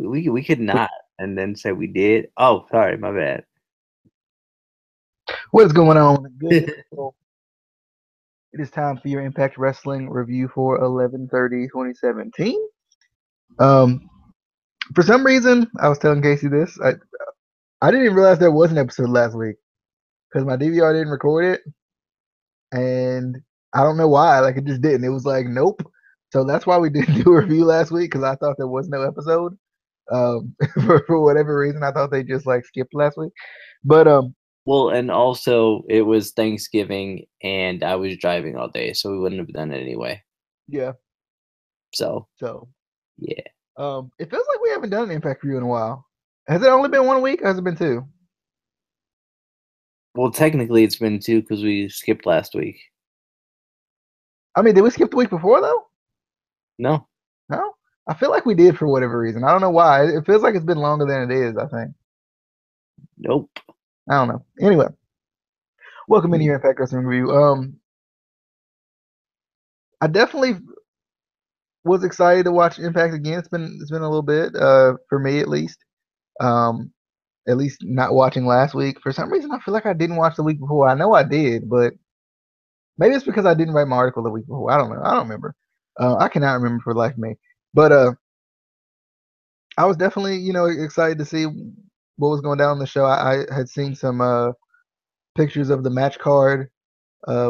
we could not, and then say we did. Oh, sorry, my bad. What's going on, good people? It is time for your Impact Wrestling review for 11/30/2017. Um, for some reason, I was telling Casey this. I didn't even realize there was an episode last week because my DVR didn't record it, and I don't know why. Like it just didn't. It was like nope. So that's why we didn't do a review last week because I thought there was no episode. For whatever reason, I thought they just like skipped last week. But Well, and also it was Thanksgiving, and I was driving all day, so we wouldn't have done it anyway. yeah. So So yeah. it feels like we haven't done an Impact review in a while. Has it only been 1 week? Or has it been two? Well, technically it's been two because we skipped last week. I mean, did we skip the week before though? No. No, I feel like we did for whatever reason. I don't know why. It feels like it's been longer than it is. I think. Nope. I don't know. Anyway, welcome into your Impact Wrestling review. I definitely was excited to watch Impact again. It's been a little bit, for me at least. Um, at least not watching last week. For some reason, I feel like I didn't watch the week before. I know I did, but maybe it's because I didn't write my article the week before. I don't know. I don't remember. I cannot remember for the life of me. But I was definitely, excited to see what was going down on the show. I had seen some pictures of the match card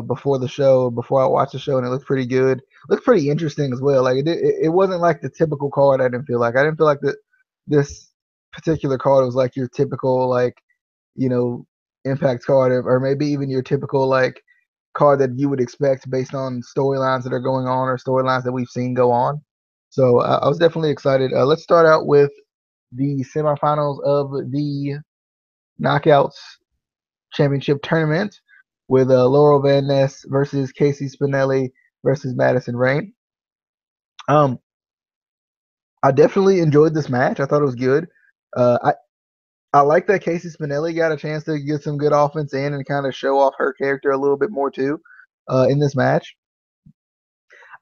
before the show, before I watched the show, and it looked pretty good. It looked pretty interesting as well. Like it wasn't like the typical card. I didn't feel like that this particular card was like your typical like you know Impact card, or maybe even your typical like card that you would expect based on storylines that are going on or storylines that we've seen go on. So I was definitely excited. Let's start out with the semifinals of the Knockouts Championship Tournament with Laurel Van Ness versus Casey Spinelli versus Madison Rayne. Um, I definitely enjoyed this match. I thought it was good. I like that Casey Spinelli got a chance to get some good offense in and kind of show off her character a little bit more too in this match.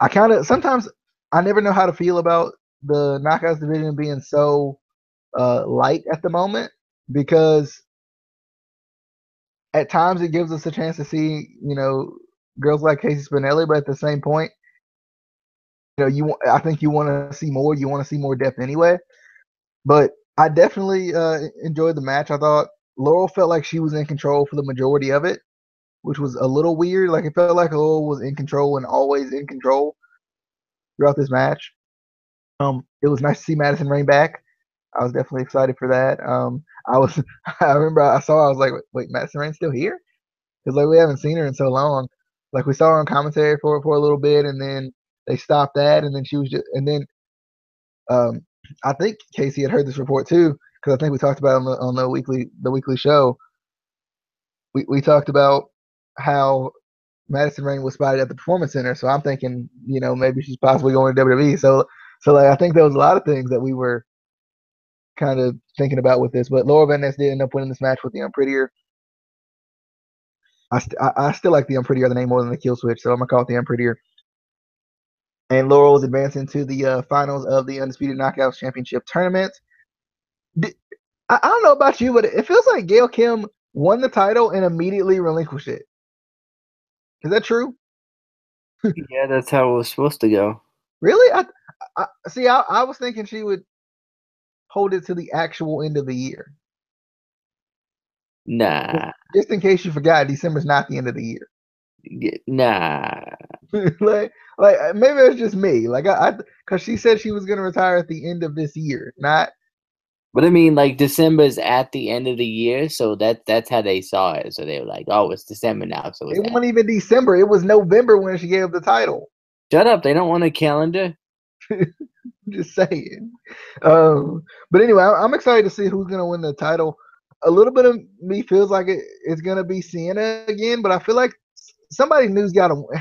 I kind of sometimes I never know how to feel about the Knockouts division being so light at the moment because at times it gives us a chance to see, girls like Casey Spinelli, but at the same point, I think you want to see more. You want to see more depth anyway. But I definitely enjoyed the match. I thought Laurel felt like she was in control for the majority of it, which was a little weird. Like it felt like Laurel was in control and always in control throughout this match. It was nice to see Madison Rayne back. I was definitely excited for that. I was, I remember I was like, wait, Madison Rayne's still here? Because like we haven't seen her in so long. Like we saw her on commentary for a little bit, and then they stopped that, and then she was just, and then um, I think Casey had heard this report too, because I think we talked about it on the weekly show. We talked about how Madison Rayne was spotted at the Performance Center, so I'm thinking, maybe she's possibly going to WWE. So like I think there was a lot of things that we were kind of thinking about with this, but Laura Van Ness did end up winning this match with the Unprettier. I still like the Unprettier the name more than the Kill Switch, so I'm gonna call it the Unprettier. And Laurel was advancing to the finals of the Undisputed Knockouts Championship tournament. I don't know about you, but it feels like Gail Kim won the title and immediately relinquished it. Is that true? Yeah, that's how it was supposed to go. Really? I see. I was thinking she would hold it to the actual end of the year. Nah. Just in case you forgot, December's not the end of the year. Nah. like maybe it's just me. Like because she said she was gonna retire at the end of this year, not. But I mean, like December's at the end of the year, so that's how they saw it. So they were like, "Oh, it's December now, so it's It that." wasn't even December. It was November when she gave the title. Shut up! They don't want a calendar. Just saying. But anyway, I'm excited to see who's gonna win the title. A little bit of me feels like it's gonna be Sienna again, but I feel like somebody new's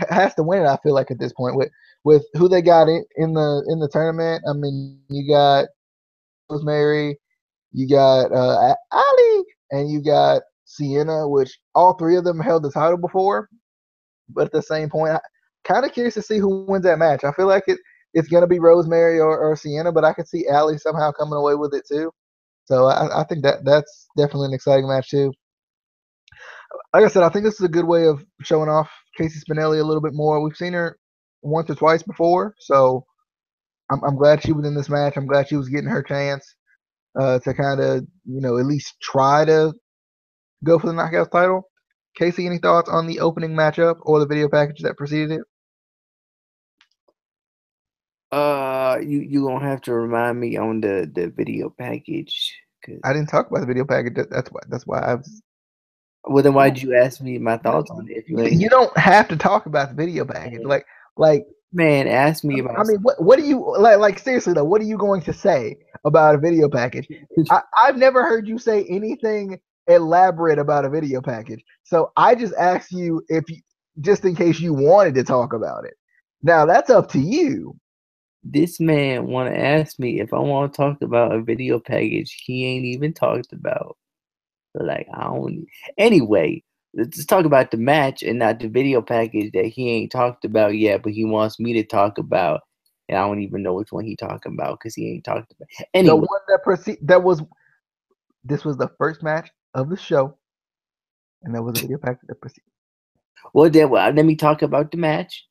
has to win it. I feel like at this point with who they got in the tournament. I mean, you got Rosemary, you got Ali, and you got Sienna, which all three of them held the title before. But at the same point, kind of curious to see who wins that match. I feel like it's gonna be Rosemary or Sienna, but I could see Allie somehow coming away with it too. So I think that's definitely an exciting match too. Like I said, I think this is a good way of showing off Casey Spinelli a little bit more. We've seen her once or twice before, so I'm glad she was in this match. I'm glad she was getting her chance to kind of at least try to go for the Knockouts title. Casey, any thoughts on the opening matchup or the video package that preceded it? You gonna have to remind me on the video package. I didn't talk about the video package. That's why I was. Well, then why'd you ask me my thoughts on it? If you ain't, You don't have to talk about the video package. Like man, ask me about. I mean, what do you like? Seriously though, what are you going to say about a video package? I've never heard you say anything elaborate about a video package. So I just asked you just in case you wanted to talk about it. Now that's up to you. This man want to ask me if I want to talk about a video package he ain't even talked about. So like, I don't. Anyway, let's talk about the match and not the video package that he ain't talked about yet, but he wants me to talk about, and I don't even know which one he talking about because he ain't talked about. Anyway, the one this was the first match of the show, and that was a video package that preceded. Well, then let me talk about the match,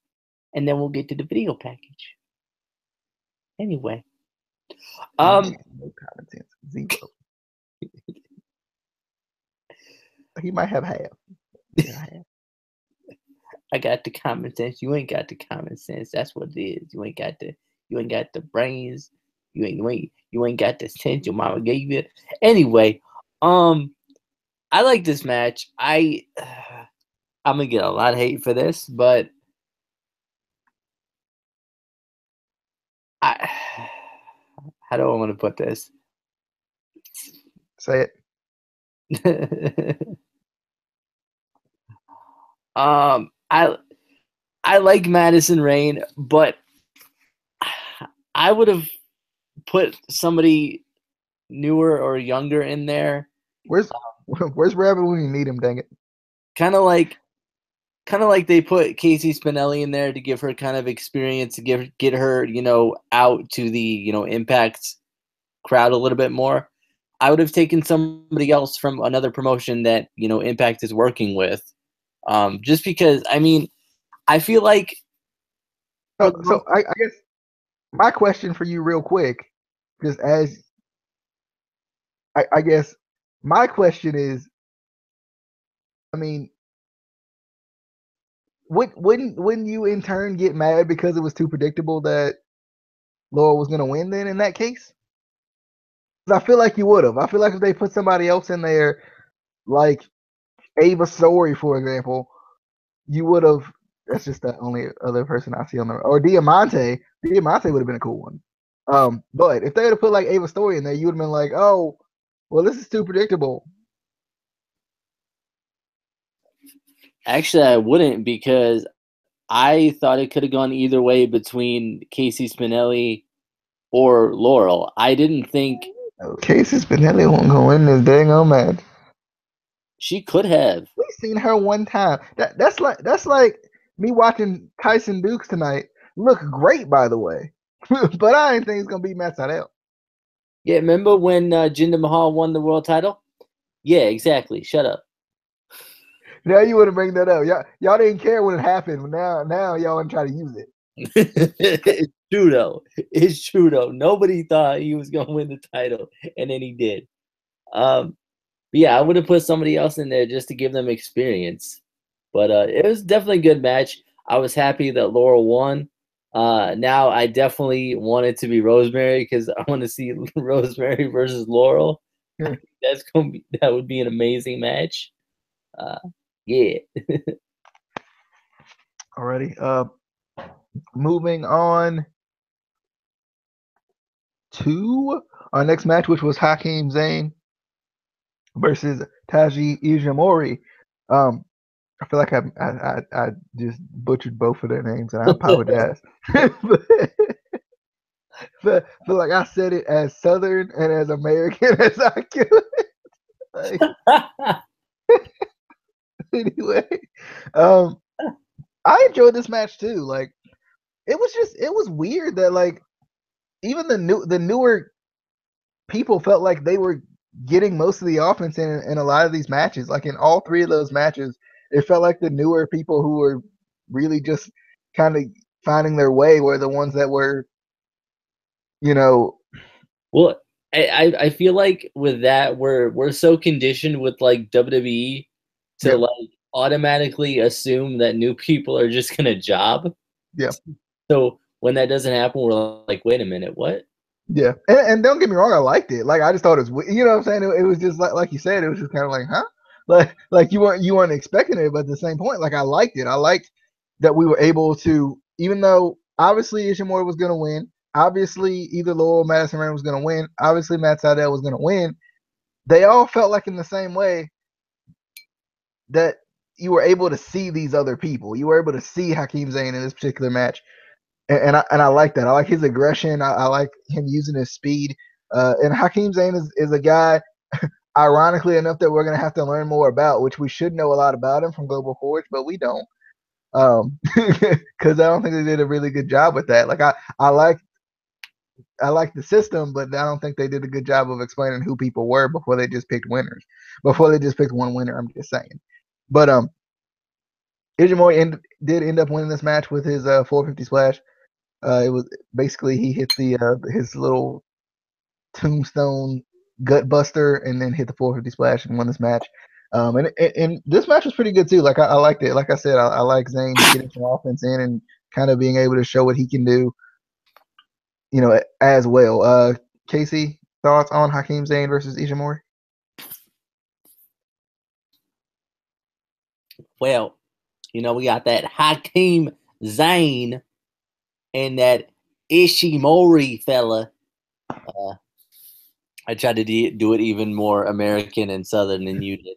and then we'll get to the video package. Anyway, no common sense, zero. He might have half. Yeah, I got the common sense. You ain't got the common sense. That's what it is. You ain't got the brains. You ain't got the sense your mama gave you. Anyway, I like this match. I'm gonna get a lot of hate for this, but how do I want to put this? Say it. I like Madison Rayne, but I would have put somebody newer or younger in there. Where's Rabbit when you need him? Dang it! Kind of like they put Casey Spinelli in there to give her kind of experience, to get her out to the Impact crowd a little bit more. I would have taken somebody else from another promotion that Impact is working with, just because I feel like. So I guess my question for you, real quick, just as I guess my question is, wouldn't you in turn get mad because it was too predictable that Laura was going to win? Then in that case, I feel like you would have. I feel like if they put somebody else in there, like Ava Story, for example, you would have. That's just the only other person I see on the or Diamante. Diamante would have been a cool one. But if they would have put like Ava Story in there, you would have been like, oh, well, this is too predictable. Actually, I wouldn't, because I thought it could have gone either way between Casey Spinelli or Laurel. I didn't think Casey Spinelli won't go in this dang old match. She could have. We've seen her one time. That's like me watching Tyson Dukes tonight. Look great, by the way. But I didn't think it's gonna be Matt Sydal. Yeah, remember when Jinder Mahal won the world title? Yeah, exactly. Shut up. Now you want to bring that up. Y'all didn't care when it happened. Now y'all want to try to use it. It's true though. It's true though. Nobody thought he was gonna win the title, and then he did. But yeah, I would have put somebody else in there just to give them experience. But it was definitely a good match. I was happy that Laurel won. Now I definitely want it to be Rosemary, because I want to see Rosemary versus Laurel. I think that would be an amazing match. Yeah. Alrighty. Moving on to our next match, which was Hakeem Zayn versus Taiji Ishimori. I feel like I just butchered both of their names, and I apologize. but like I said it as Southern and as American as I could. Like, anyway, I enjoyed this match too. Like, it was weird that like even the newer people felt like they were getting most of the offense in a lot of these matches. Like in all three of those matches, it felt like the newer people who were really just kind of finding their way were the ones that were, you know. Well, I feel like with that we're so conditioned with like WWE to Yeah. like automatically assume that new people are just gonna job. Yeah. So when that doesn't happen, we're like, wait a minute, what? Yeah, and don't get me wrong, I liked it. Like I just thought it was, you know what I'm saying? It was just like you said, it was just kind of like, huh? Like you weren't expecting it, but at the same point, like I liked it. I liked that we were able to, even though obviously Ishimori was gonna win, obviously either Lowell or Madison Rayne was gonna win, obviously Matt Sydal was gonna win. They all felt like in the same way that you were able to see these other people. You were able to see Hakeem Zayn in this particular match, and I like that. I like his aggression. I like him using his speed. And Hakeem Zayn is a guy, ironically enough, that we're gonna have to learn more about, which we should know a lot about him from Global Forge, but we don't. Because I don't think they did a really good job with that. Like I like the system, but I don't think they did a good job of explaining who people were before they just picked winners. Before they just picked one winner, I'm just saying. But Ishimori did end up winning this match with his 450 splash. It was basically he hit the his little tombstone gut buster and then hit the 450 splash and won this match. And this match was pretty good too. Like I liked it. Like I said, I like Zayn getting some offense in and kind of being able to show what he can do, you know, as well. Casey, thoughts on Hakeem Zayn versus Ishimori? Well, you know, we got that Hakeem Zayn and that Ishimori fella. I tried to do it even more American and Southern than you did.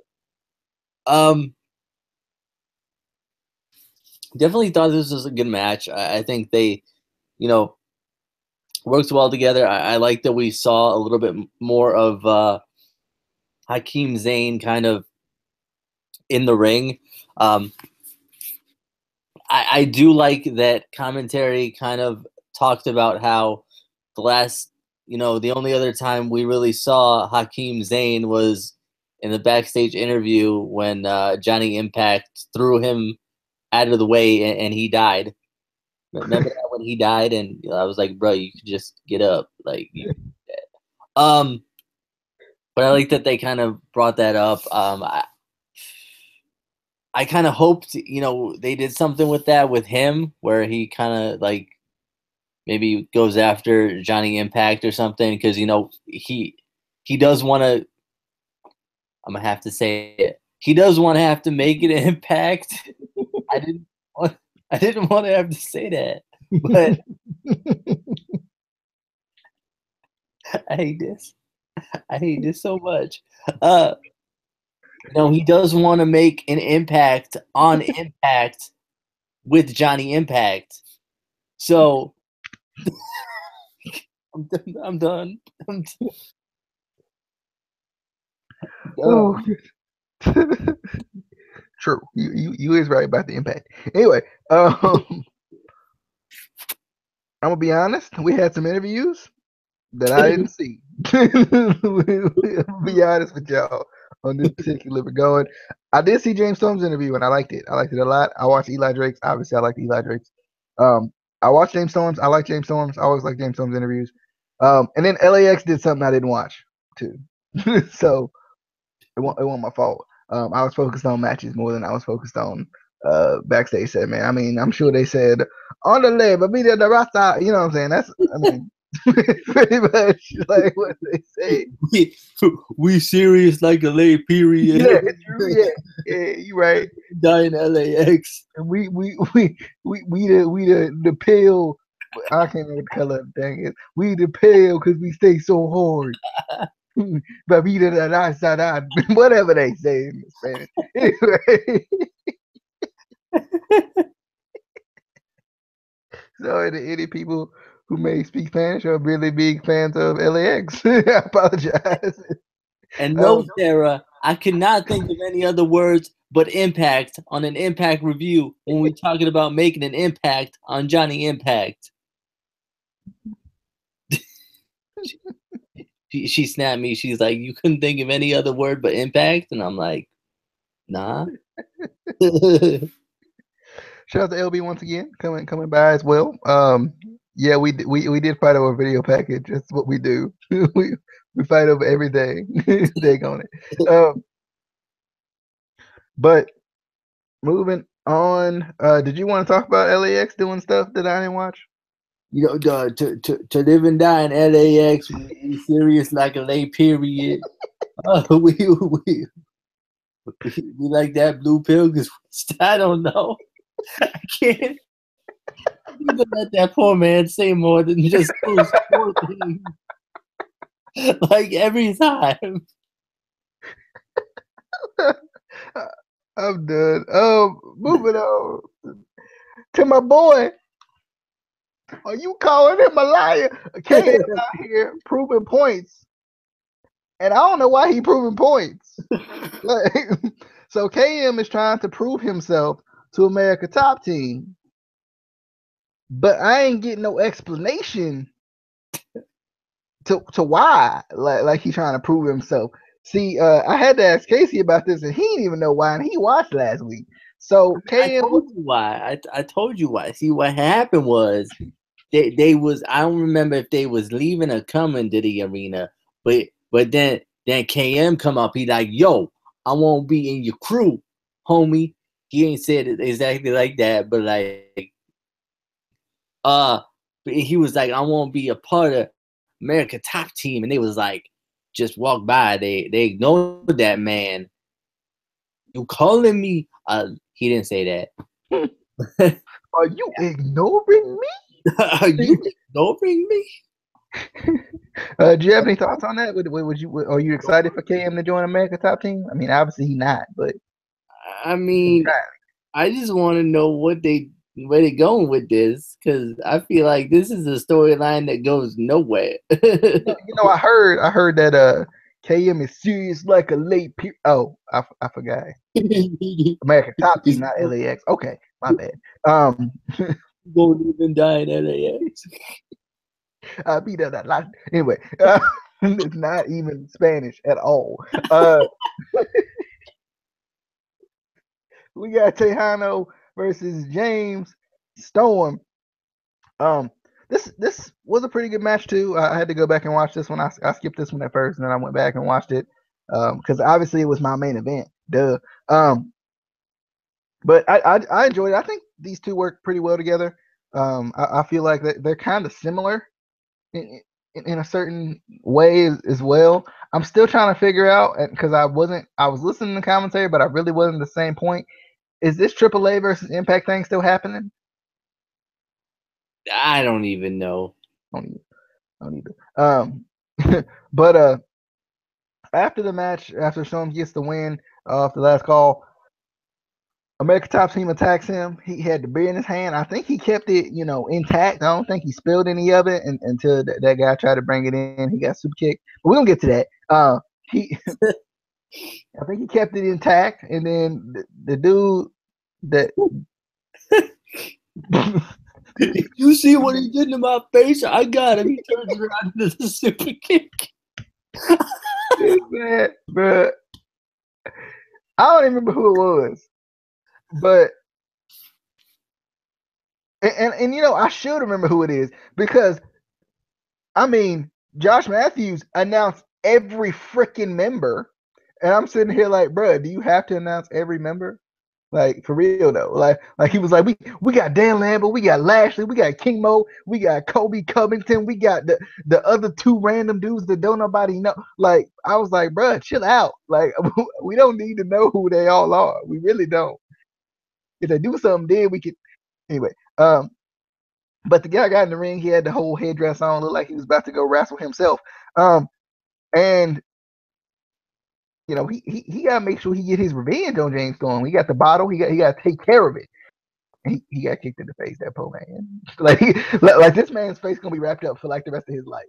Definitely thought this was a good match. I think they, you know, worked well together. I like that we saw a little bit more of Hakeem Zayn kind of in the ring. I do like that commentary kind of talked about how the last, you know, the only other time we really saw Hakeem Zayn was in the backstage interview when Johnny Impact threw him out of the way and he died. Remember that when he died, and I was like, bro, you could just get up, like you. Um, but I like that they kind of brought that up. I kind of hoped, you know, they did something with that with him, where he kind of like maybe goes after Johnny Impact or something, because you know he does want to. I'm gonna have to say it. He does want to have to make an impact. I didn't. I didn't want to have to say that, but I hate this. I hate this so much. No, he does want to make an impact on Impact with Johnny Impact. So I'm done. I'm done. I'm done. Oh, true. You is right about the Impact. Anyway, I'm gonna be honest. We had some interviews that I didn't see. I'll be honest with y'all on this particular regard. I did see James Storm's interview and I liked it. I liked it a lot. I watched Eli Drake's. Obviously, I liked Eli Drake's. I watched James Storm's. I like James Storm's. I always like James Storm's interviews. And then LAX did something I didn't watch too. So it wasn't my fault. I was focused on matches more than I was focused on backstage segment. I mean, I'm sure they said on the leg, but be there the rasta. You know what I'm saying? That's I mean pretty much like what they say. We serious like a lay period. Yeah, true. Yeah, you right. Die in LAX. And we the pale. I can't remember the color of the thing is. We the pale because we stay so hard. But we the whatever they say in Spanish. Anyway. So any people who may speak Spanish are really big fans of LAX. I apologize. And no, Sarah, I cannot think of any other words but Impact on an Impact review when we're talking about making an impact on Johnny Impact. She snapped me. She's like, you couldn't think of any other word but Impact? And I'm like, nah. Shout out to LB once again, coming by as well. Yeah, we did fight over a video package. That's what we do. we fight over everything. Take on it. But moving on, did you want to talk about LAX doing stuff that I didn't watch? You know, to live and die in LAX, we serious like a late period. We like that blue pill because I don't know. I can't even let that poor man say more than just those four things. Like every time. I'm done. Moving on to my boy. Are you calling him a liar? KM out here proving points, and I don't know why he proving points. So KM is trying to prove himself to America Top Team, but I ain't getting no explanation to why. Like he's trying to prove himself. See, I had to ask Casey about this, and he didn't even know why, and he watched last week. So KM, I told you why. I told you why. See, what happened was they was, I don't remember if they was leaving or coming to the arena, but then KM come up. He like, yo, I won't be in your crew, homie. He ain't said it exactly like that, but like, he was like, I won't be a part of America Top Team, and they was like, just walk by. They ignored that man. You calling me? He didn't say that. Are you ignoring me? Are you ignoring me? Do you have any thoughts on that? Are you excited for KM to join America Top Team? I mean, obviously he's not, but I mean, I just want to know where they going with this, because I feel like this is a storyline that goes nowhere. I heard that KM is serious like a late oh, I forgot. America Top Team, not LAX. Okay, my bad. Won't even die in LAX. I beat that lot. Anyway, it's not even Spanish at all. We got Tejano versus James Storm. This was a pretty good match too. I had to go back and watch this one. I skipped this one at first, and then I went back and watched it because obviously it was my main event. Duh. But I enjoyed it. I think these two work pretty well together. I feel like they're kind of similar in a certain way as well. I'm still trying to figure out, because I was listening to commentary, but I really wasn't the same point. Is this AAA versus Impact thing still happening? I don't even know. Don't either. But after the match, after Storm gets the win off the last call, America Top Team attacks him. He had the beer in his hand. I think he kept it, intact. I don't think he spilled any of it until that guy tried to bring it in. He got super kicked. But we're gonna get to that. I think he kept it intact, and then the dude that you see what he did to my face? I got him. He turns around into the super kick. Man, bro, I don't even remember who it was, but and I should remember who it is, because I mean, Josh Matthews announced every freaking member, and I'm sitting here like, bro, do you have to announce every member? Like, for real though, like he was like, we got Dan Lambert, we got Lashley, we got King Mo, we got Kobe Covington, we got the other two random dudes that don't nobody know. Like, I was like, bro, chill out. Like, we don't need to know who they all are. We really don't. If they do something, then we could. Anyway, but the guy got in the ring. He had the whole headdress on, looked like he was about to go wrestle himself. And he got to make sure he get his revenge on James Storm. He got the bottle. He got to take care of it. And he got kicked in the face. That poor man. Like this man's face gonna be wrapped up for like the rest of his life.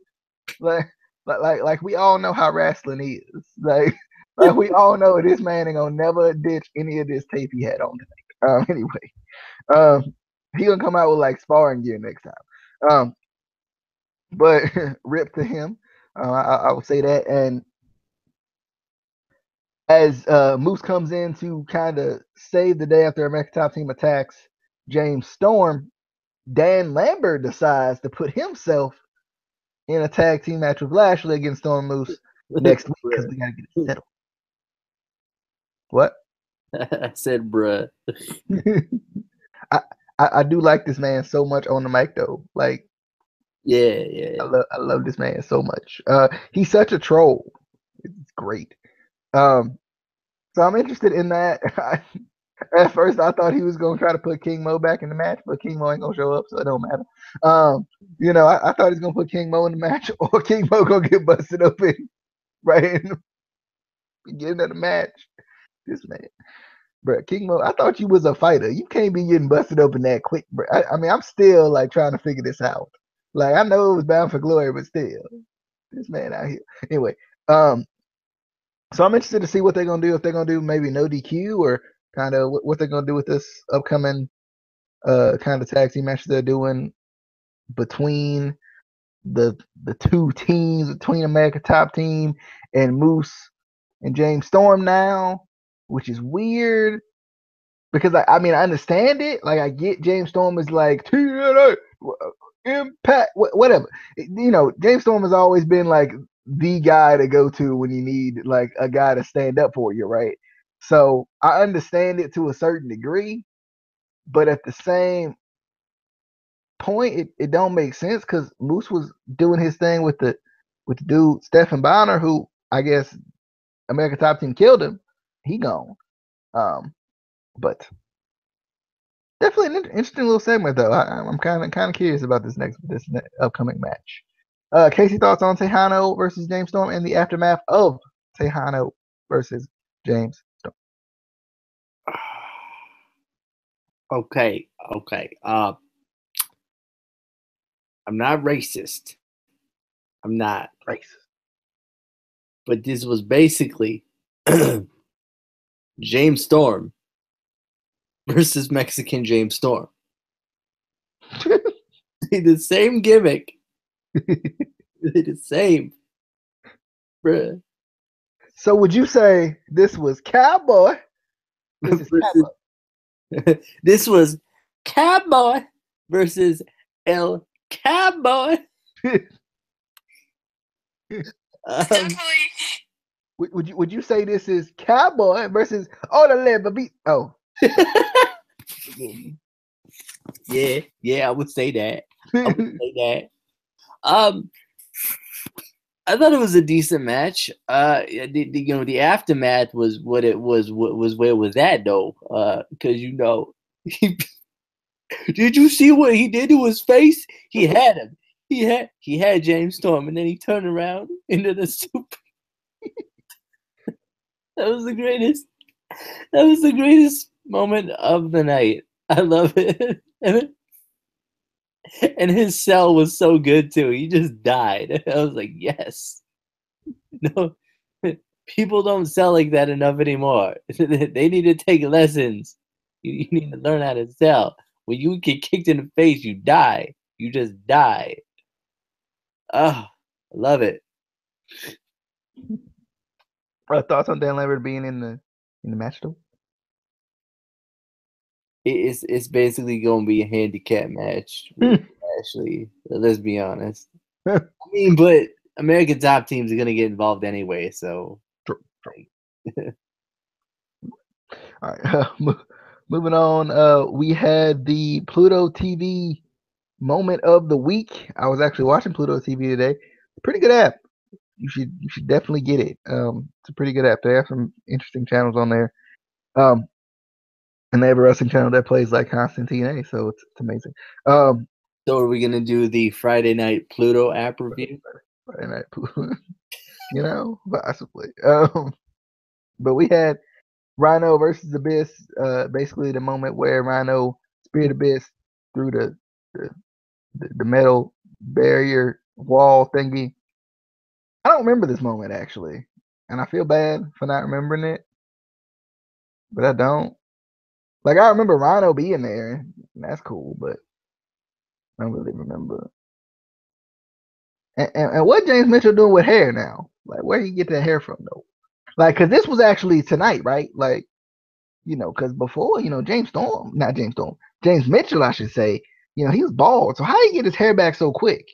Like we all know how wrestling is. Like Like we all know this man ain't gonna never ditch any of this tape he had on tonight. Anyway, he gonna come out with like sparring gear next time. But rip to him. I will say that. And as Moose comes in to kind of save the day after American Top Team attacks James Storm, Dan Lambert decides to put himself in a tag team match with Lashley against Storm Moose next week because we gotta get it settled. What? I said, bruh. I do like this man so much on the mic though. Like, yeah. I love this man so much. He's such a troll. It's great. So I'm interested in that. At first, I thought he was gonna try to put King Mo back in the match, but King Mo ain't gonna show up, so it don't matter. I thought he's gonna put King Mo in the match, or King Mo gonna get busted open right in the beginning of the match. This man, bro, King Mo, I thought you was a fighter. You can't be getting busted open that quick, bro. I mean, I'm still like trying to figure this out. Like, I know it was Bound for Glory, but still, this man out here. Anyway, so I'm interested to see what they're gonna do. If they're gonna do maybe no DQ or kind of what they're gonna do with this upcoming kind of tag team match they're doing between the two teams, between America Top Team and Moose and James Storm now, which is weird because I mean I understand it. Like I get James Storm is like TNA Impact, whatever. James Storm has always been like the guy to go to when you need like a guy to stand up for you, right? So I understand it to a certain degree, but at the same point, it don't make sense because Moose was doing his thing with the dude Stephen Bonner, who I guess American Top Team killed him. He gone. But definitely an interesting little segment though. I'm kind of curious about this upcoming match. Casey, thoughts on Tejano versus James Storm and the aftermath of Tejano versus James Storm? Okay. I'm not racist. I'm not racist. But this was basically James Storm versus Mexican James Storm. The same gimmick. The same. Bruh. So would you say this was Cowboy? This was Cowboy versus El Cowboy. Would you say this is Cowboy versus Orale Baby? Oh. Yeah, I would say that. I thought it was a decent match. The aftermath was what it was. Was where it was at though, because did you see what he did to his face? He had him. He had James Storm, and then he turned around into the super. That was the greatest. That was the greatest moment of the night. I love it. And his cell was so good too. He just died. I was like, yes. No, people don't sell like that enough anymore. They need to take lessons. You need to learn how to sell. When you get kicked in the face, you die. You just die. Oh, I love it. Thoughts on Dan Lambert being in the match though? It's basically gonna be a handicap match. Actually, let's be honest. I mean, but American Top Teams are gonna get involved anyway, so. True. All right, moving on. We had the Pluto TV moment of the week. I was actually watching Pluto TV today. Pretty good app. You should definitely get it. It's a pretty good app. They have some interesting channels on there. And they have a wrestling channel that plays like constant TNA, so it's amazing. So are we gonna do the Friday night Pluto app review? Friday night Pluto, possibly. But we had Rhino versus Abyss. Basically the moment where Rhino speared Abyss through the metal barrier wall thingy. I don't remember this moment actually. and I feel bad for not remembering it, but I don't. Like I remember Rhino being there, and that's cool, but I don't really remember. And what James Mitchell doing with hair now? Like where he get that hair from though? Like, cause this was actually tonight, right? Like, cause before, James Mitchell, I should say, he was bald. So how did he get his hair back so quick?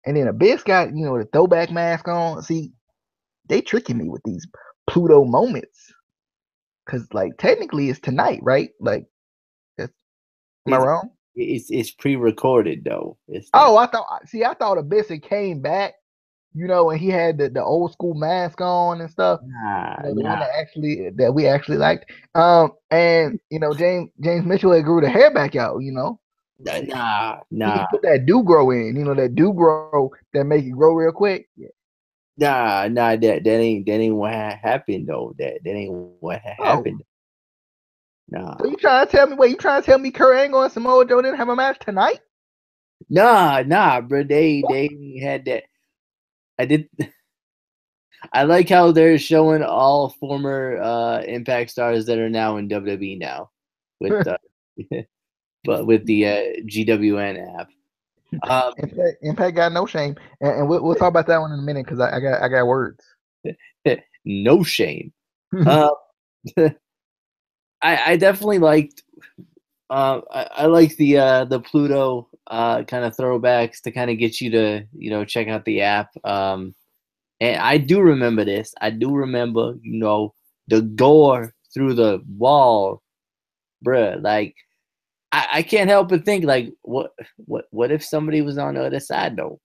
And then Abyss got, the throwback mask on. See, they tricking me with these Pluto moments. Cause like technically it's tonight, right? Like, am I wrong? It's pre-recorded though. It's not. Oh, I thought Abyss had came back, and he had the old school mask on and stuff. The one that we actually liked. And James Mitchell had grew the hair back out. Nah. He put that do grow in. That do grow that make it grow real quick. Yeah. Nah. That ain't what happened though. That ain't what happened. Nah. So you trying to tell me? Wait, you trying to tell me Kurt Angle and Samoa Joe didn't have a match tonight? Nah, bro. They had that. I like how they're showing all former Impact stars that are now in WWE now, with but with the GWN app. Impact got no shame, and we'll talk about that one in a minute because I got words. No shame. I definitely liked. I like the Pluto kind of throwbacks to kind of get you to check out the app. And I do remember this. I do remember the door through the wall, bruh. Like I can't help but think like what if somebody was on the other side though?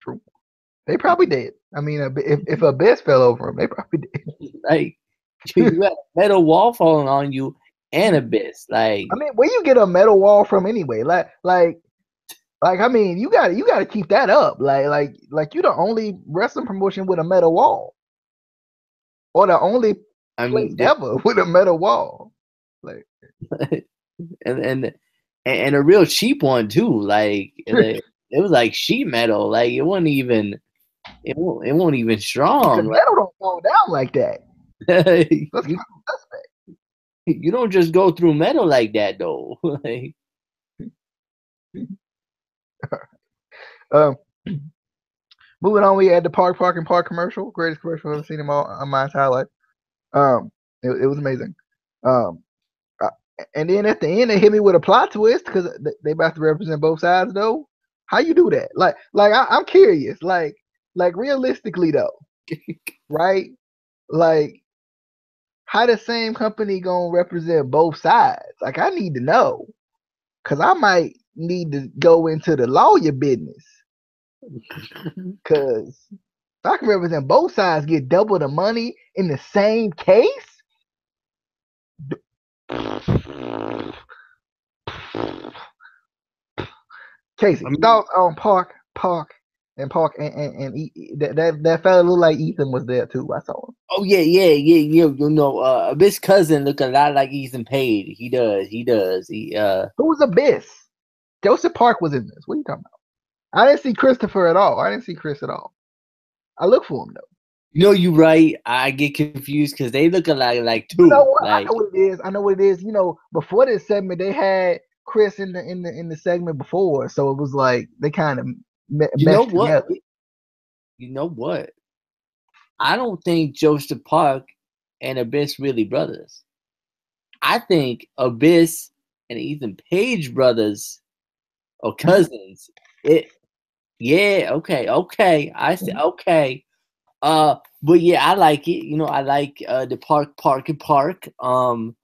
True. They probably did. I mean, if Abyss fell over them, they probably did. Like you got a metal wall falling on you and Abyss. Like I mean, where you get a metal wall from anyway? Like I mean, you got to keep that up. Like you the only wrestling promotion with a metal wall, or the only place ever with a metal wall. Like, and a real cheap one too. Like it was like sheet metal. Like it wasn't even strong. Like, metal don't fall down like that. You don't just go through metal like that though. Like, moving on, we had the Park and Park commercial. Greatest commercial I've ever seen in my entire life. It was amazing. And then at the end, they hit me with a plot twist because they about to represent both sides though. How you do that? Like I'm curious. Like realistically though, right? Like how the same company gonna represent both sides? Like I need to know because I might need to go into the lawyer business. Because if I can represent both sides, get double the money in the same case. Casey, thoughts on Park, and that fella looked like Ethan was there too. I saw him. Oh yeah. Abyss cousin look a lot like Ethan Page. He does. Who was Abyss? Joseph Park was in this. What are you talking about? I didn't see Christopher at all. I didn't see Chris at all. I look for him though. You're right. I get confused because they look a lot like two. You know what? I know what it is. Before this segment, they had Chris in the segment before, so it was like they kind of meshed together. You know what? I don't think Joseph Park and Abyss really brothers. I think Abyss and Ethan Page brothers or cousins. Okay. I see. Okay. But yeah, I like it. I like the Park and Park. How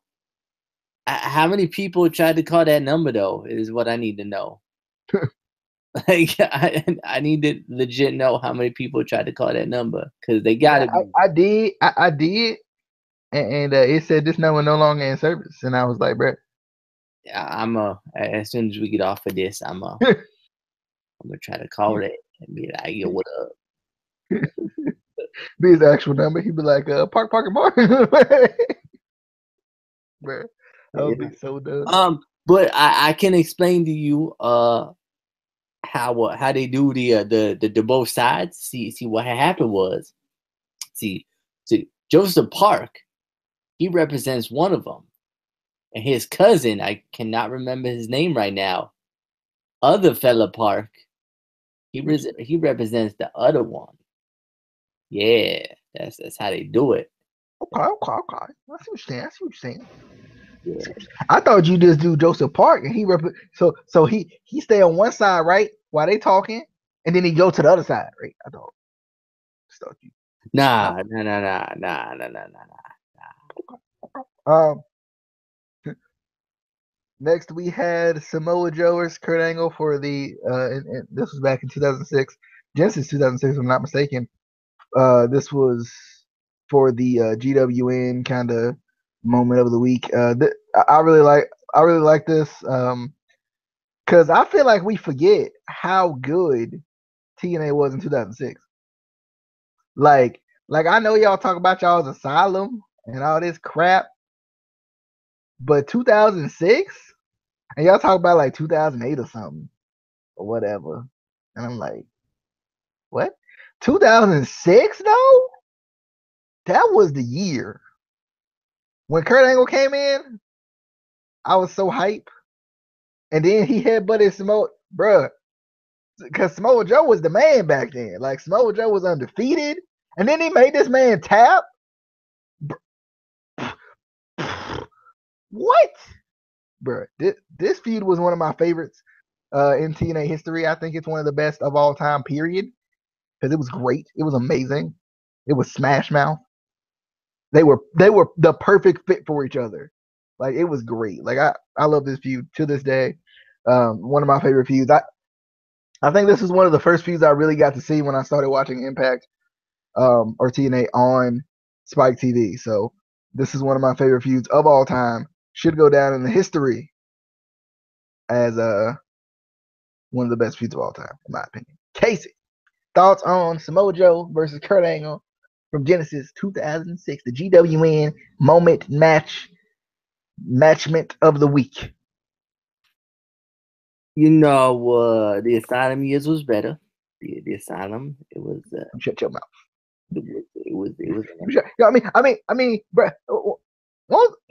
many people tried to call that number though? Is what I need to know. Like I need to legit know how many people tried to call that number because they got it. I did, and it said this number no longer in service, and I was like, bro. As soon as we get off of this, I'm gonna try to call it and be like, yo, what up? Be his actual number. He'd be like, Park and Park. Bro, that would be so dumb. But I can explain to you how they do the both sides. See what happened was See, Joseph Park, he represents one of them. And his cousin, I cannot remember his name right now, other fella Park, he represents the other one. Yeah, that's how they do it. Okay. I see what you're saying. Yeah. I thought you just do Joseph Park and he so he stay on one side, right, while they talking, and then he go to the other side, right? I thought you. Nah. Next we had Samoa Joe versus Kurt Angle for the and this was back in 2006, Genesis 2006, if I'm not mistaken. This was for the GWN kind of moment of the week. I really like this because I feel like we forget how good TNA was in 2006. Like I know y'all talk about y'all's Asylum and all this crap, but 2006, and y'all talk about like 2008 or something or whatever, and I'm like, what? 2006 though? That was the year when Kurt Angle came in. I was so hype, and then he headbutted Samoa, bruh, because Samoa Joe was the man back then. Like Samoa Joe was undefeated, and then he made this man tap. What, bruh? This feud was one of my favorites in TNA history. I think it's one of the best of all time. Period. Because it was great. It was amazing. It was Smash Mouth. They were the perfect fit for each other. Like it was great. Like I love this feud to this day. One of my favorite feuds. I think this is one of the first feuds I really got to see when I started watching Impact or TNA on Spike TV. So this is one of my favorite feuds of all time. Should go down in the history as one of the best feuds of all time, in my opinion. Casey, thoughts on Samoa Joe versus Kurt Angle from Genesis 2006, the GWN moment matchment of the week? You know, the Asylum years was better. The Asylum, it was. Shut your mouth. It was. I mean, bro.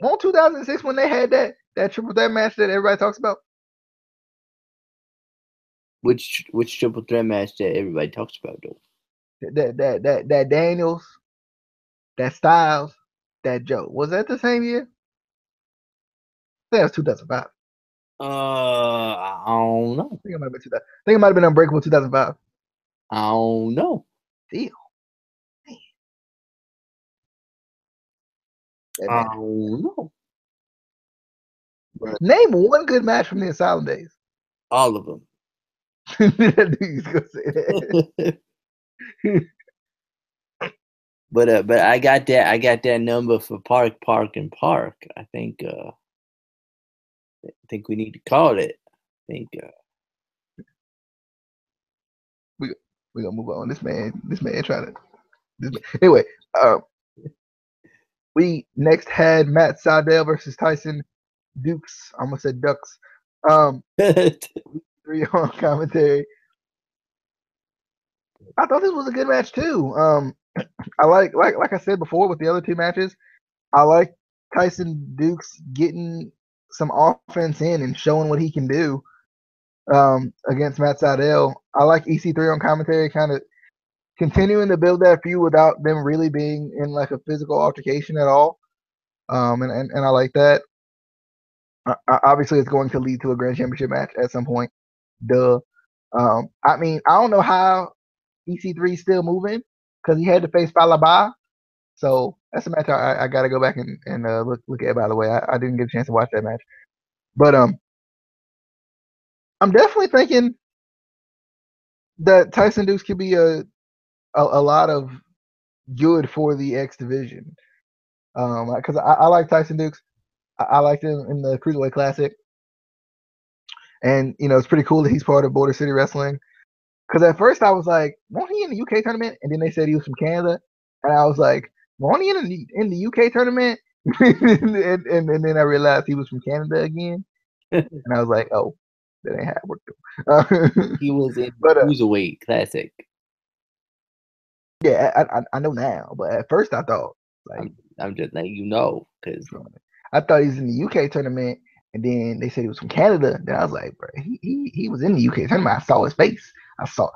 Won't 2006 when they had that triple threat match that everybody talks about? Which triple threat match that everybody talks about though? That Daniels, that Styles, that Joe. Was that the same year? I think it was 2005. I don't know. I think it might have been 2000. I think it might have been Unbreakable 2005. I don't know. Deal. I don't know. But name one good match from the Asylum days. All of them. But I got that number for Park. I think we need to call it. I think we're gonna move on. This man trying to anyway. We next had Matt Sydal versus Tyson Dukes. I almost said Ducks. 3 on commentary. I thought this was a good match too. I like I said before with the other two matches, I like Tyson Dukes getting some offense in and showing what he can do against Matt Sydal. I like EC3 on commentary, kind of continuing to build that feud without them really being in like a physical altercation at all. And I like that. Obviously, it's going to lead to a Grand Championship match at some point. Duh. I mean, I don't know how EC3 is still moving because he had to face Falaba. So that's a match I got to go back and look at. By the way, I didn't get a chance to watch that match, but I'm definitely thinking that Tyson Dukes could be a lot of good for the X division. Because I like Tyson Dukes. I liked him in the Cruiserweight Classic. And, it's pretty cool that he's part of Border City Wrestling. Because at first I was like, won't he in the UK tournament? And then they said he was from Canada. And I was like, won't he in the UK tournament? and then I realized he was from Canada again. And I was like, oh, that ain't how it worked. He was in Cruiserweight Classic. Yeah, I know now, but at first I thought like I'm just letting you know because I thought he was in the UK tournament, and then they said he was from Canada. Then I was like, bro, he was in the UK tournament. I saw his face. I saw.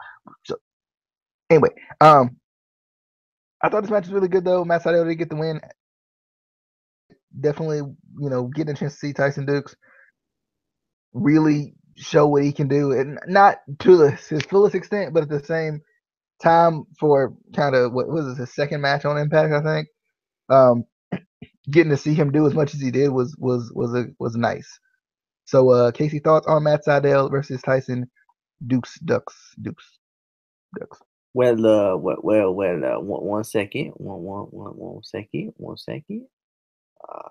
So anyway, I thought this match was really good though. Matt Sydal did get the win. Definitely, getting a chance to see Tyson Dukes really show what he can do, and not to his fullest extent, but at the same time for kind of what was his second match on Impact, I think. Getting to see him do as much as he did was nice. So, Casey, thoughts on Matt Sydal versus Tyson Dukes. one second, one second, uh,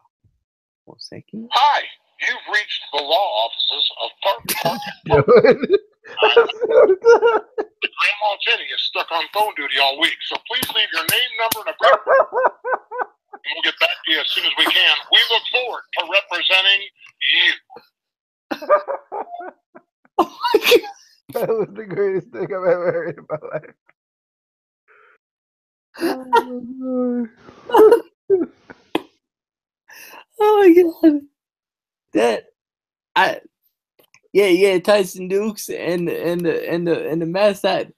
1 second. Hi, you've reached the law offices of Park. Grandma Jenny is stuck on phone duty all week, so please leave your name, number, and a brief. And we'll get back to you as soon as we can. We look forward to representing you. Oh my God. That was the greatest thing I've ever heard in my life. Oh my God. Yeah, Tyson Dukes and the match that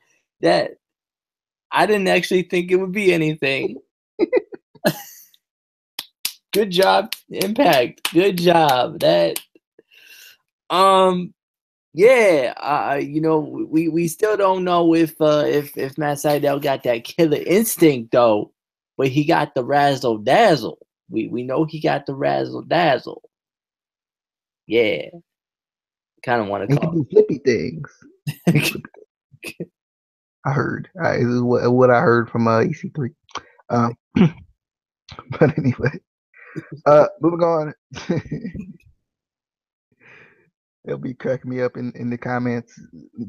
I didn't actually think it would be anything. Good job, Impact. Good job. We still don't know if Matt Sydal got that killer instinct though, but he got the razzle dazzle. We know he got the razzle dazzle. Yeah. Kind of want to call he can do flippy things. I heard. This is what I heard from EC3. But anyway, moving on. They'll be cracking me up in the comments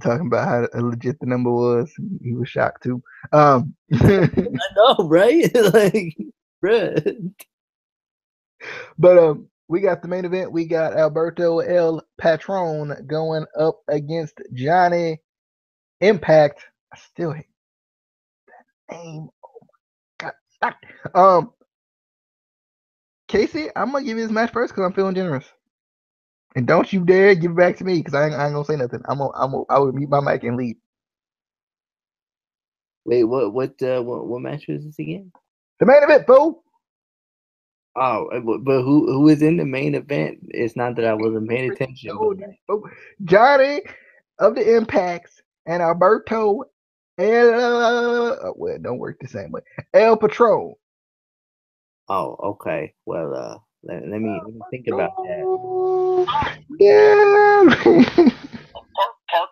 talking about how legit the number was. He was shocked too. I know, right? Like, bruh. But we got the main event. We got Alberto El Patron going up against Johnny Impact. I still hate that name. Oh my God. Casey, I'm gonna give you this match first because I'm feeling generous. And don't you dare give it back to me because I ain't gonna say nothing. I will mute my mic and leave. Wait, what match was this again? The main event, fool. Oh, but who is in the main event? It's not that I wasn't paying attention. Johnny of the Impacts and Alberto well, it don't work the same way. El Patron. Oh, okay. Well, let me think about that. Yeah. Park.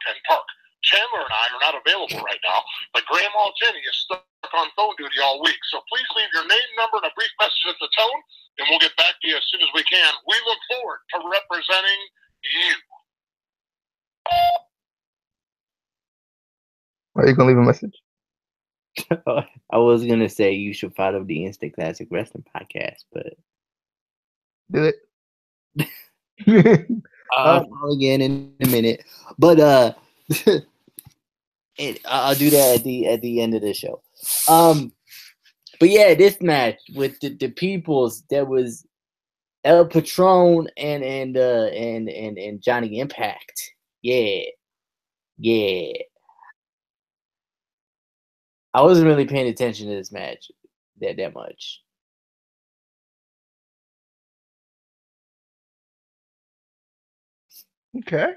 Chandler and I are not available right now, but Grandma Jenny is stuck on phone duty all week. So please leave your name, number, and a brief message at the tone, and we'll get back to you as soon as we can. We look forward to representing you. Are you gonna leave a message? I was gonna say you should follow the Instant Classic Wrestling podcast, but do it. I'll follow again in a minute. But I'll do that at the end of the show. But yeah, this match with the peoples, there was El Patron and Johnny Impact. Yeah. I wasn't really paying attention to this match that much. Okay.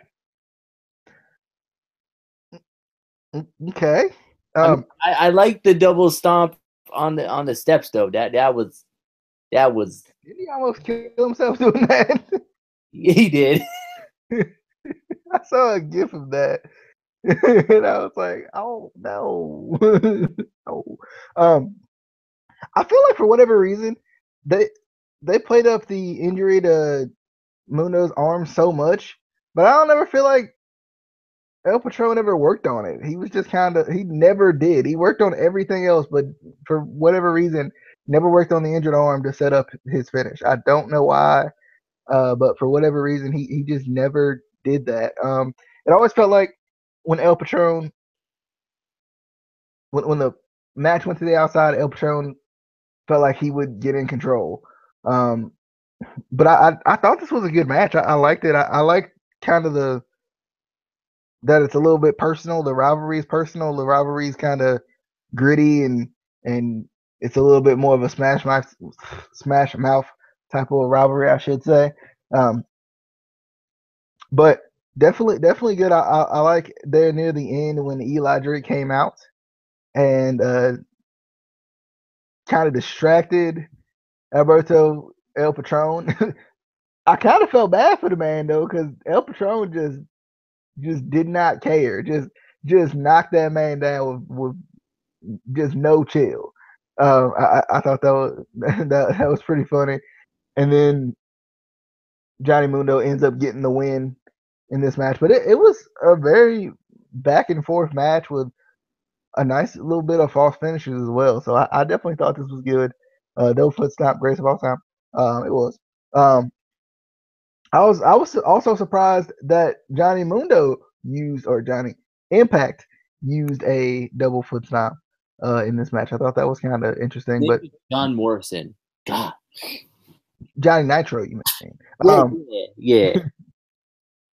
Okay. I like the double stomp on the steps though. That was. Did he almost kill himself doing that? He did. I saw a gif of that, and I was like, "Oh no!" Oh, I feel like for whatever reason they played up the injury to Mundo's arm so much, but I don't ever feel like El Patron ever worked on it. He was just he never did. He worked on everything else, but for whatever reason, never worked on the injured arm to set up his finish. I don't know why, but for whatever reason, he just never did that. It always felt like when El Patron, when the match went to the outside. El Patron felt like he would get in control. But I thought this was a good match. I liked it. I like kind of that it's a little bit personal. The rivalry is personal. The rivalry is kind of gritty and it's a little bit more of a smash mouth type of rivalry, I should say. But definitely good. I like there near the end when Eli Drake came out and kind of distracted Alberto El Patron. I kind of felt bad for the man though, because El Patron just did not care. Just knocked that man down with just no chill. I thought that was that was pretty funny. And then Johnny Mundo ends up getting the win in this match. But it was a very back and forth match with a nice little bit of false finishes as well. So I definitely thought this was good. No foot stomp, greatest of all time. It was. I was also surprised that Johnny Mundo Johnny Impact used a double foot stomp in this match. I thought that was kind of interesting. But John Morrison, God, Johnny Nitro, you mean? Yeah.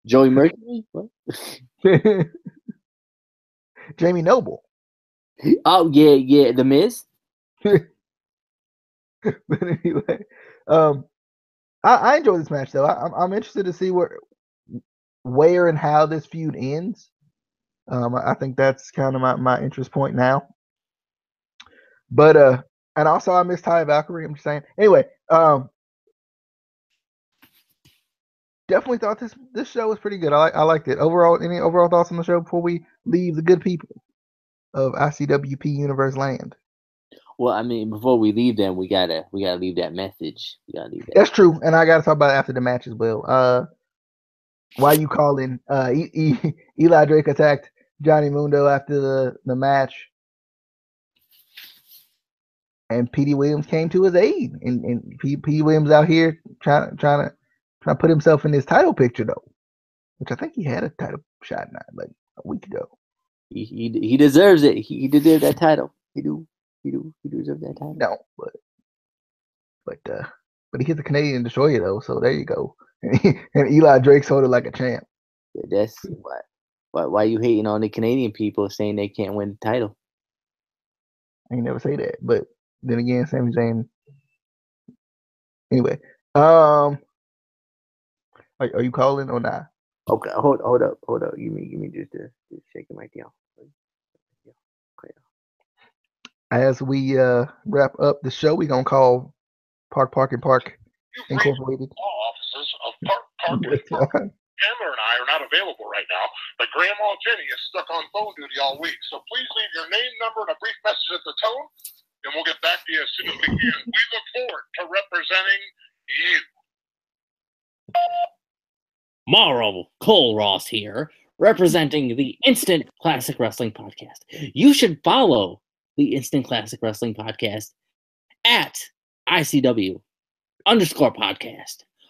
Joey Mercury, what? Jamie Noble. Oh yeah, The Miz. But anyway, I enjoy this match though. I'm interested to see where and how this feud ends. I think that's kind of my interest point now. But and also I miss Ty Valkyrie. I'm just saying. Anyway, definitely thought this show was pretty good. I liked it. Overall, any overall thoughts on the show before we leave the good people of ICWP Universe Land? Well, I mean, before we leave them, we gotta leave that message. We gotta leave that. That's true, and I gotta talk about it after the match as well. Why you calling? Eli Drake attacked Johnny Mundo after the match, and Petey Williams came to his aid, and Petey Williams out here trying to put himself in his title picture though, which I think he had a title shot like a week ago. He deserves it. He deserves that title. He deserves that title. No, but he hit the Canadian Destroyer though, so there you go. And Eli Drake sold it like a champ. Yeah, that's why you hating on the Canadian people saying they can't win the title. I ain't never say that, but then again, Sami Zayn. Anyway, are you calling or not? Okay, hold up. Give me just shaking my tail. Okay. As we wrap up the show, we're gonna call Park Incorporated. Offices of Park. Chandler and I are not available right now, but Grandma Jenny is stuck on phone duty all week. So please leave your name, number, and a brief message at the tone, and we'll get back to you as soon as we can. We look forward to representing you. Mauro Cole Ross here, representing the Instant Classic Wrestling Podcast. You should follow the Instant Classic Wrestling Podcast at ICW_podcast.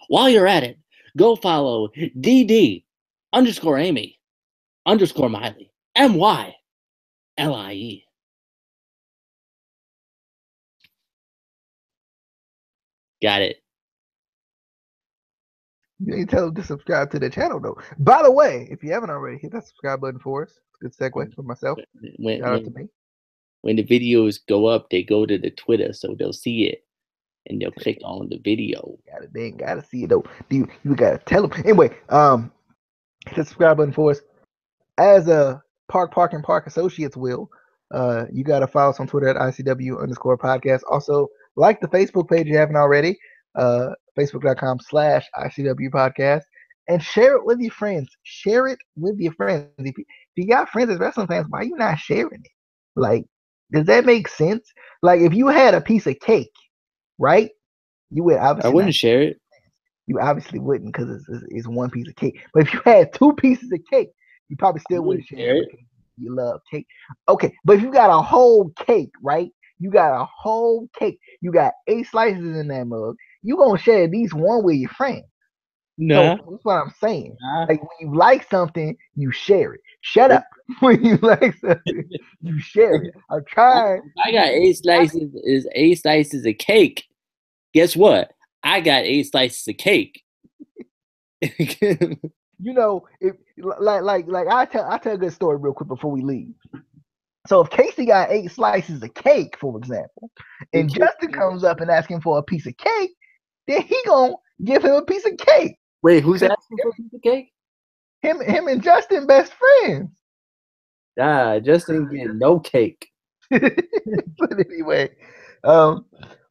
While you're at it, go follow DD_Amy_Miley, MYLIE. Got it. You ain't tell them to subscribe to the channel though. By the way, if you haven't already, hit that subscribe button for us. Good segue for myself. Shout out to me. When the videos go up, they go to the Twitter, so they'll see it and they'll click on the video. They ain't gotta see it though. You gotta tell them. Anyway, hit the subscribe button for us. As a Park Associates will, you gotta follow us on Twitter at ICW_podcast. Also, like the Facebook page if you haven't already. Facebook.com/ICW podcast, and share it with your friends. If you got friends as wrestling fans, why are you not sharing it? Like, does that make sense? Like, if you had a piece of cake, right? You would obviously. I wouldn't share it. You obviously wouldn't because it's one piece of cake. But if you had two pieces of cake, you probably still wouldn't share it. You love cake. Okay, but if you got a whole cake, right? You got a whole cake. You got 8 slices in that mug. You gonna share at least one with your friend. Nah. No, that's what I'm saying. Nah. Like when you like something, you share it. Shut up. When you like something, you share it. I'm trying. I got 8 slices. Is 8 slices of cake? Guess what? I got 8 slices of cake. You know, if like I tell a good story real quick before we leave. So if Casey got 8 slices of cake, for example, and Justin comes up and asking for a piece of cake, then he gonna give him a piece of cake. Wait, who's asking for a piece of cake? Him and Justin best friends. Justin getting no cake. But anyway,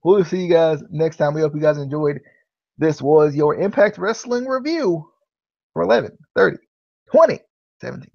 we'll see you guys next time. We hope you guys enjoyed. This was your Impact Wrestling review for 11/30/2017.